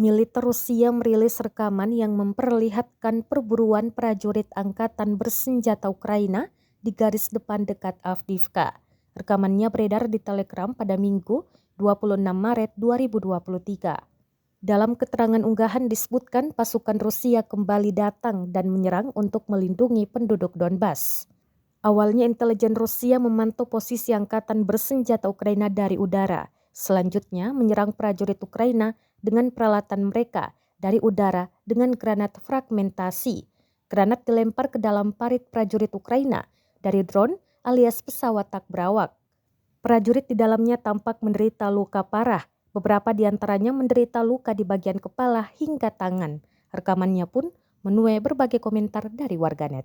Militer Rusia merilis rekaman yang memperlihatkan perburuan prajurit angkatan bersenjata Ukraina di garis depan dekat Avdiivka. Rekamannya beredar di Telegram pada Minggu, 26 Maret 2023. Dalam keterangan unggahan disebutkan pasukan Rusia kembali datang dan menyerang untuk melindungi penduduk Donbas. Awalnya intelijen Rusia memantau posisi angkatan bersenjata Ukraina dari udara. Selanjutnya menyerang prajurit Ukraina dengan peralatan mereka dari udara dengan granat fragmentasi. Granat dilempar ke dalam parit prajurit Ukraina dari drone alias pesawat tak berawak. Prajurit di dalamnya tampak menderita luka parah. Beberapa di antaranya menderita luka di bagian kepala hingga tangan. Rekamannya pun menuai berbagai komentar dari warganet.